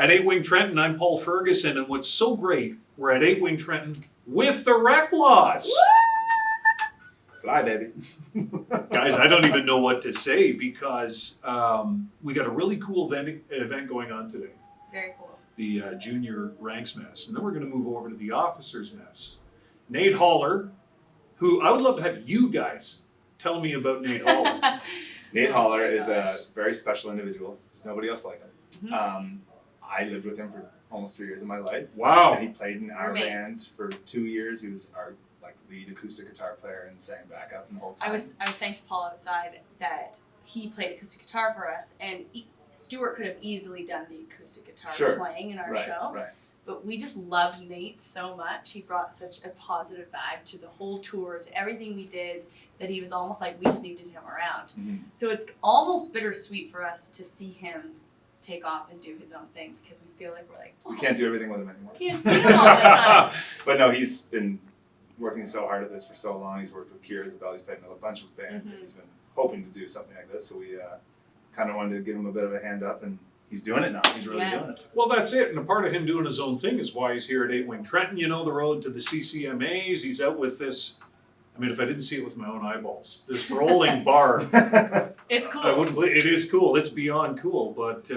At 8 Wing Trenton, I'm Paul Ferguson, and what's so great, we're at 8 Wing Trenton with the Reklaws. Fly, baby. Guys, I don't even know what to say because we got a really cool event going on today. Very cool. The junior ranks mess. And then we're going to move over to the officers mess. Nate Haller, who I would love to have you guys tell me about Nate Haller. Nate Haller is a very special individual. There's nobody else like him. Mm-hmm. I lived with him for almost 3 years of my life. Wow. And he played in our Roommates. band for 2 years. He was our lead acoustic guitar player and sang backup the whole time. I was saying to Paul outside that he played acoustic guitar for us, and Stuart could have easily done the acoustic guitar playing in our show. Right. But we just loved Nate so much. He brought such a positive vibe to the whole tour, to everything we did, that he was almost like we just needed him around. Mm-hmm. So it's almost bittersweet for us to see him take off and do his own thing, because we feel like we're like, We can't do everything with him anymore. Can't see him all the time. But no, he's been working so hard at this for so long. He's worked with Kira Isabel. He's played in a bunch of bands, and he's been hoping to do something like this. So we kind of wanted to give him a bit of a hand up, and he's doing it now. He's really doing it. Well, that's it. And a part of him doing his own thing is why he's here at 8 Wing Trenton. You know, the road to the CCMAs. He's out with this. I mean, if I didn't see it with my own eyeballs, this rolling bar. It's cool. I wouldn't believe it is cool. It's beyond cool. But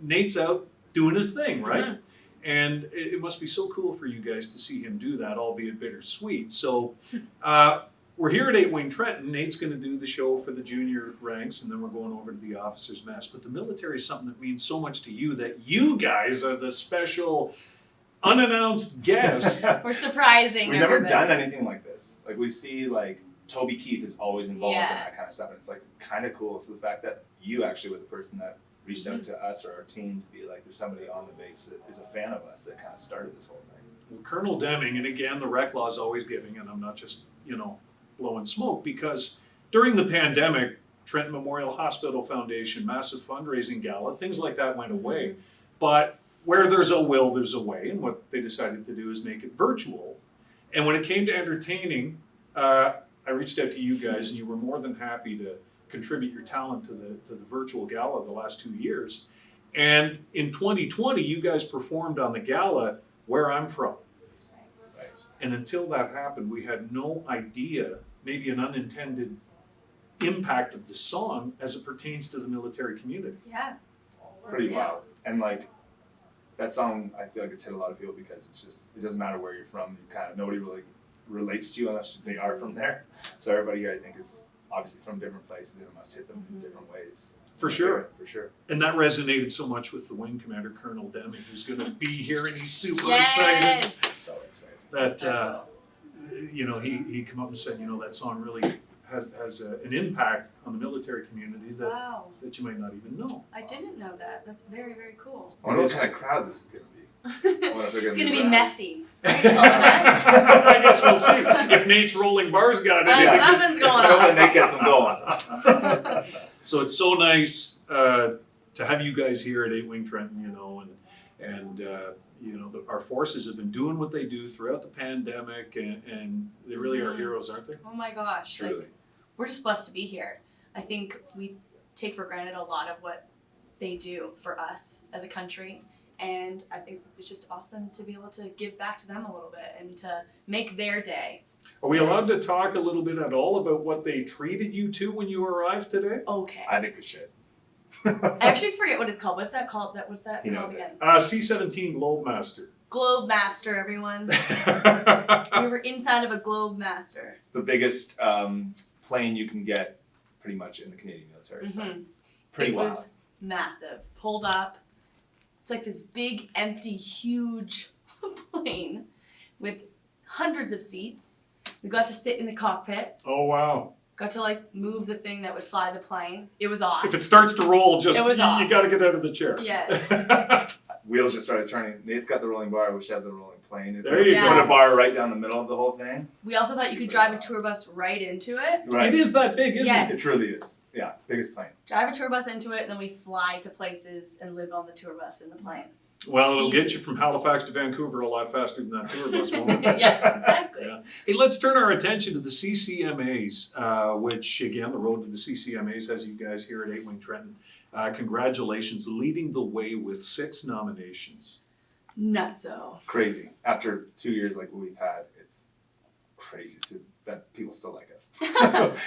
Nate's out doing his thing, right? Mm-hmm. And it must be so cool for you guys to see him do that, albeit bittersweet. So we're here at 8 Wing Trenton. Nate's going to do the show for the junior ranks, and then we're going over to the officers' mess. But the military is something that means so much to you that you guys are the special unannounced guest. We're surprising. We've never everybody. done anything like this. Like we see, like Toby Keith is always involved in that kind of stuff, and it's like it's kind of cool. So the fact that you actually were the person that reached out to us or our team to be like, there's somebody on the base that is a fan of us that kind of started this whole thing. Well, Colonel Deming, and again, the Reklaws always giving, and I'm not just blowing smoke, because during the pandemic, Trenton Memorial Hospital Foundation, massive fundraising gala, things like that went away. But where there's a will, there's a way. And what they decided to do is make it virtual. And when it came to entertaining, I reached out to you guys, and you were more than happy to contribute your talent to the virtual gala the last 2 years. And in 2020, you guys performed on the gala where I'm from. Right. And until that happened, we had no idea, maybe an unintended impact of the song as it pertains to the military community. Yeah. Pretty wild. And like that song, I feel like it's hit a lot of people because it's just, it doesn't matter where you're from. You kind of, nobody really relates to you unless they are from there. So everybody here, I think, is obviously from different places, and it must hit them in different ways. For sure. For sure. And that resonated so much with the wing commander, Colonel Deming, who's going to be here, and he's super excited. So excited. That, he came up and said, that song really has an impact on the military community that you might not even know. I didn't know that. That's very, very cool. I wonder what kind of crowd this is going to be. It's going to be messy. I guess we'll see. If Nate's rolling bars got it. Something's going on. Someone Nate gets them going. So it's so nice to have you guys here at 8 Wing Trenton, and our forces have been doing what they do throughout the pandemic, and they really are heroes, aren't they? Oh my gosh. Truly. We're just blessed to be here. I think we take for granted a lot of what they do for us as a country. And I think it's just awesome to be able to give back to them a little bit and to make their day. Are we allowed to talk a little bit at all about what they treated you to when you arrived today? Okay. I think we should. I actually forget what it's called. What's that called? What's that called again? C-17 Globemaster. Globemaster, everyone. We were inside of a Globemaster. It's the biggest plane you can get pretty much in the Canadian military. So pretty wild. It was massive. Pulled up. It's like this big, empty, huge plane with hundreds of seats. We got to sit in the cockpit. Oh, wow. Got to move the thing that would fly the plane. It was off. If it starts to roll, you got to get out of the chair. Yes. Wheels just started turning. Nate's got the rolling bar. We should have the rolling plane. There you go. Put a bar right down the middle of the whole thing. We also thought you could drive a tour bus right into it. Right. It is that big, isn't Yes. it? It truly is. Yeah, biggest plane. Drive a tour bus into it, and then we fly to places and live on the tour bus in the plane. Well, it'll Easy. get you from Halifax to Vancouver a lot faster than that tour bus, won't it? Yes, exactly. Yeah. Hey, let's turn our attention to the CCMAs, which, again, the road to the CCMAs has you guys here at 8 Wing Trenton. Congratulations, leading the way with 6 nominations. Nutso. Crazy. After 2 years like we've had, it's crazy that people still like us.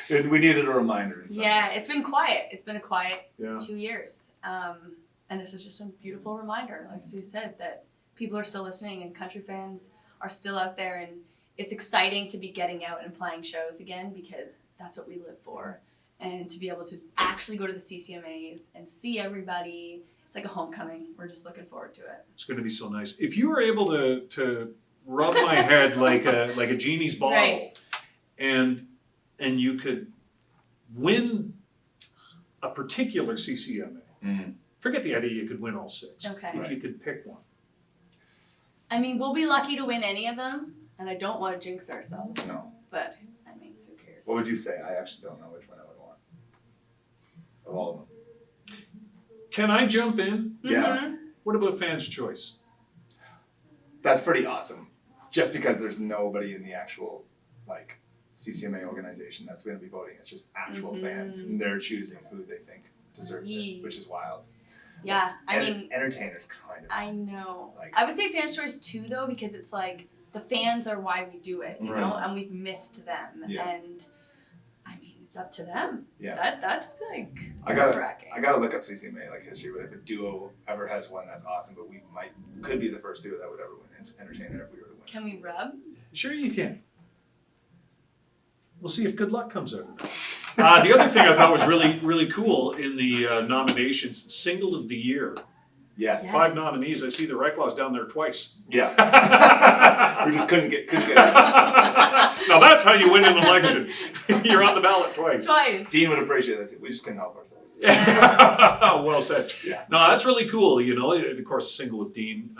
We needed a reminder. In some Yeah, way. it's been quiet. It's been a quiet Yeah. 2 years. And this is just a beautiful reminder, like Sue said, that people are still listening and country fans are still out there, and it's exciting to be getting out and playing shows again because that's what we live for. And to be able to actually go to the CCMAs and see everybody, it's like a homecoming. We're just looking forward to it. It's going to be so nice. If you were able to rub my head like a genie's bottle, Right. and you could win a particular CCMA. Mm. Forget the idea you could win all 6. Okay. If you could pick one. I mean, we'll be lucky to win any of them, and I don't want to jinx ourselves. No. But, I mean, who cares? What would you say? I actually don't know which one I would want. Of all of them. Can I jump in? Yeah. Mhm. What about fans' choice? That's pretty awesome. Just because there's nobody in the actual like CCMA organization that's going to be voting. It's just actual fans, and they're choosing who they think deserves it, which is wild. Yeah, I mean, entertainers kind of. I know. Like- I would say fans' choice too, though, because it's like the fans are why we do it, you know, Right. and we've missed them, Yeah. and I mean, it's up to them. Yeah. That's like I gotta nerve-wracking. look up CCMA like history, but if a duo ever has one, that's awesome. But we could be the first duo that would ever win entertainer if we were to win. Can we rub? Sure you can. We'll see if good luck comes out of that. The other thing I thought was really, really cool in the nominations, Single of the Year. Yes. Yeah. 5 nominees. I see the Reklaws down there twice. Yeah. We just couldn't get it. Now that's how you win an election. You're on the ballot twice. Twice. Dean would appreciate this. We just couldn't help ourselves. Well said. Yeah. No, that's really cool. You know, of course, Single with Dean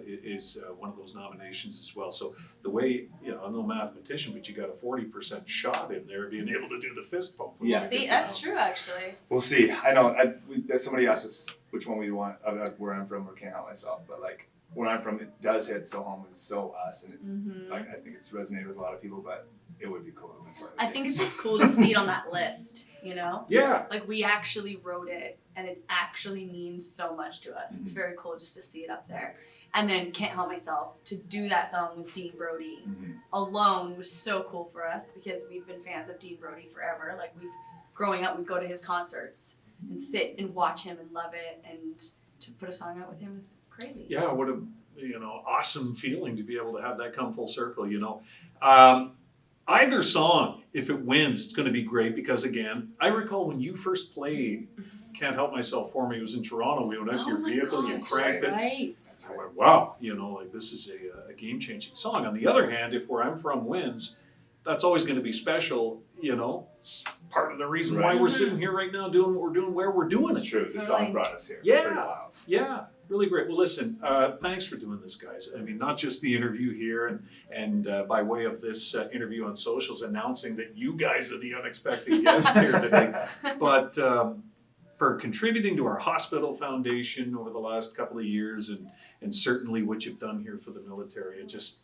is one of those nominations as well. So the way, you know, I'm no mathematician, but you got a 40% shot in there being able to do the fist bump. Yeah. See, that's true, actually. We'll see. I know. Somebody asked us which one we want, where I'm from, or can't help myself. But like where I'm from, it does hit so home. It's so us, and it, like I think it's resonated with a lot of people. But it would be cool if it's like. I think it's just cool to see it on that list, you know? Yeah. Like, we actually wrote it, and it actually means so much to us. It's very cool just to see it up there. And then, Can't Help Myself, to do that song with Dean Brody alone was so cool for us, because we've been fans of Dean Brody forever. Like, growing up, we'd go to his concerts and sit and watch him and love it, and to put a song out with him was crazy. Yeah, what a awesome feeling to be able to have that come full circle, you know. Either song, if it wins, it's going to be great because, again, I recall when you first played Can't Help Myself for me, it was in Toronto. We went out to your vehicle, you cranked it. Right. I went, wow, you know, like this is a game-changing song. On the other hand, if Where I'm From wins, that's always going to be special, you know. It's part of the reason why we're sitting here right now doing what we're doing, where we're doing It's it. true. This song brought us here. It's Yeah. pretty wild. Yeah, really great. Well, listen, thanks for doing this, guys. I mean, not just the interview here and by way of this interview on socials announcing that you guys are the unexpected guests here today, but for contributing to our hospital foundation over the last couple of years and certainly what you've done here for the military. It just,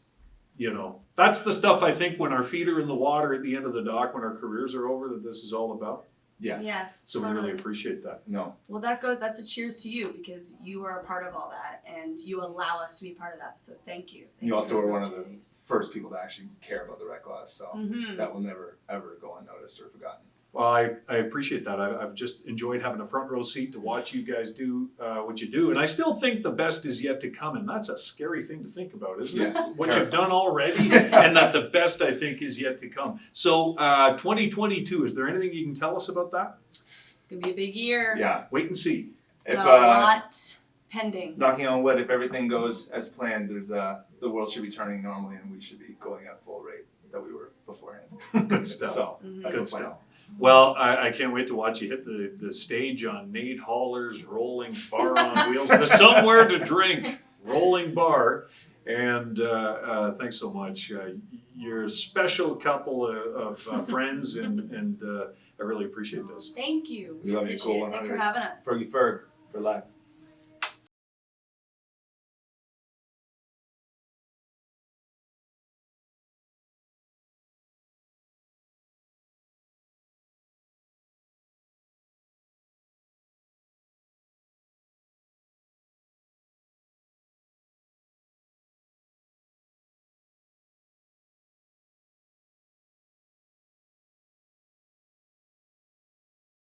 you know, that's the stuff I think when our feet are in the water at the end of the dock, when our careers are over, that this is all about. Yes. Yeah. So we really appreciate that. No. Well, that's a cheers to you, because you are a part of all that, and you allow us to be part of that. So thank you. Thank You also so were one much. of the first people to actually care about the Reklaws, so that will never ever go unnoticed or forgotten. Well, I appreciate that. I've just enjoyed having a front row seat to watch you guys do what you do. And I still think the best is yet to come. And that's a scary thing to think about, isn't it? Yes, What you've done already and that the best, I think, is yet to come. So 2022, is there anything you can tell us about that? It's going to be a big year. Yeah. Wait and see. It's If got a lot pending. knocking on wood, if everything goes as planned, there's the world should be turning normally, and we should be going at full rate that we were beforehand. Good stuff. So that's Good the plan. stuff. Well, I can't wait to watch you hit the stage on Nate Haller's rolling bar on wheels, the Somewhere to Drink rolling bar. And thanks so much. You're a special couple of friends, and I really appreciate this. Thank you. We love you, appreciate cool it. Thanks for 100. having us. Fergie Ferg for life.